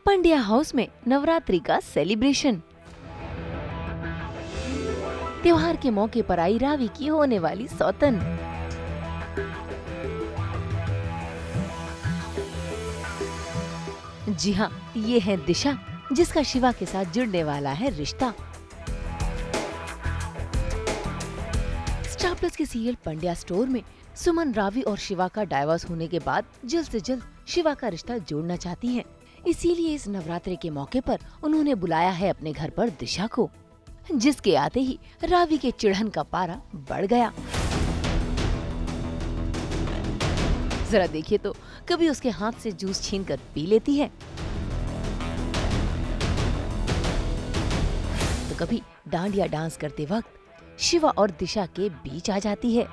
Pandya house में नवरात्रि का celebration. त्योहार के मौके पर आई रावी की होने वाली सौतन। जी हाँ, ये है दिशा, जिसका शिवा के साथ जुड़ने वाला है रिश्ता। स्टार प्लस के सीरियल पंड्या स्टोर में सुमन रावी और शिवा का डाइवोर्स होने के बाद जल्द से जल्द शिवा का रिश्ता जोड़ना चाहती हैं। इसीलिए इस नवरात्रि के मौके पर उन्होंने बुलाया है अपने घर पर दिशा को, जिसके आते ही रावी के चिढ़न का पारा बढ़ गया। जरा देखिए तो, कभी उसके हाथ से जूस छीनकर पी लेती है, तो कभी डांडिया डांस करते वक्त शिवा और दिशा के बीच आ जाती है।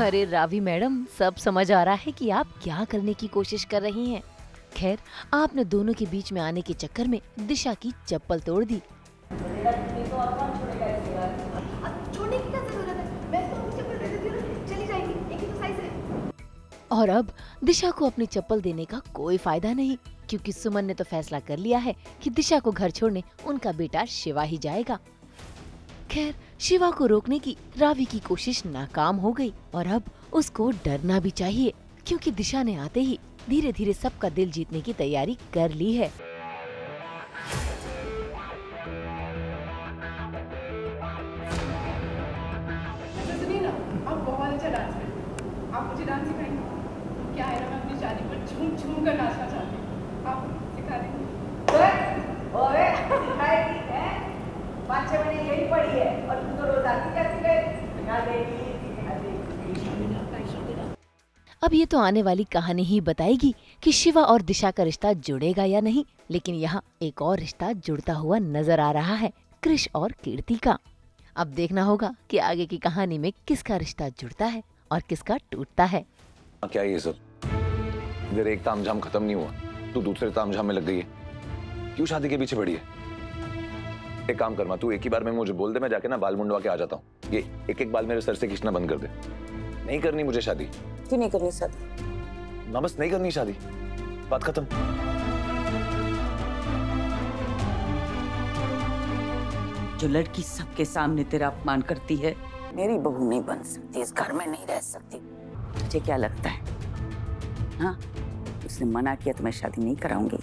अरे रावी मैडम, सब समझ आ रहा है कि आप क्या करने की कोशिश कर रही हैं। खैर, आपने दोनों के बीच में आने के चक्कर में दिशा की चप्पल तोड़ दी। छोड़ने की क्या जरूरत है? मैं तो अपनी चप्पल दे देती हूँ, चली जाएगी, एक ही तो साइज है। और अब दिशा को अपनी चप्पल देने का कोई फायदा नहीं, क्योंकि सुमन ने तो फैसला कर लिया है कि दिशा को घर छोड़ने उनका बेटा शिवा ही जाएगा। खैर, शिवा को रोकने की रावी की कोशिश नाकाम हो गई और अब उसको डरना भी चाहिए, क्योंकि दिशा ने आते ही धीरे धीरे सबका दिल जीतने की तैयारी कर ली है। आप बहुत अच्छा डांस करते, आप मुझे डांस सिखाएंगे? क्या है ना, मैं अपनी शादी पर झूम झूम कर नाचना चाहती हूँ, आप सिखा देंगे? सिखाएगी है? 5-6 महीने यही पड़ी है और तुम तो रोज आती कैसे गए? सिखा देगी। अब ये तो आने वाली कहानी ही बताएगी कि शिवा और दिशा का रिश्ता जुड़ेगा या नहीं, लेकिन यहाँ एक और रिश्ता जुड़ता हुआ नजर आ रहा है, कृष और कीर्ति का। अब देखना होगा कि आगे की कहानी में किसका रिश्ता जुड़ता है और किसका टूटता है। क्या ये सब? इधर एक तामझाम खत्म नहीं हुआ, तू दूसरे तामझाम में लग गई है। क्यों शादी के पीछे पड़ी है? एक काम कर, तू एक ही बार में मुझे बोल दे, मैं जाके ना बाल मुंडवा के आ जाता हूँ। ये एक एक बाल मेरे सर से खींचना बंद कर दे। नहीं करनी मुझे शादी। क्यों नहीं करनी शादी? ना, बस नहीं करनी शादी, बात खत्म। जो लड़की सबके सामने तेरा अपमान करती है, मेरी बहू नहीं बन सकती, इस घर में नहीं रह सकती। तुझे क्या लगता है? हाँ, उसने मना किया तो मैं शादी नहीं कराऊंगी।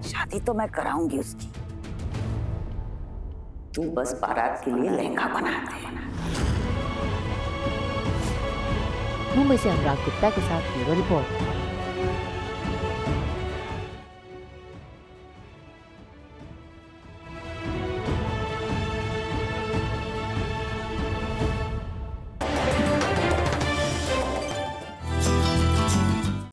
शादी तो मैं कराऊंगी उसकी, तू बस बारात के लिए लहंगा बना दे। मुंबई से अनुराग गुप्ता के साथ ब्यूरो रिपोर्ट।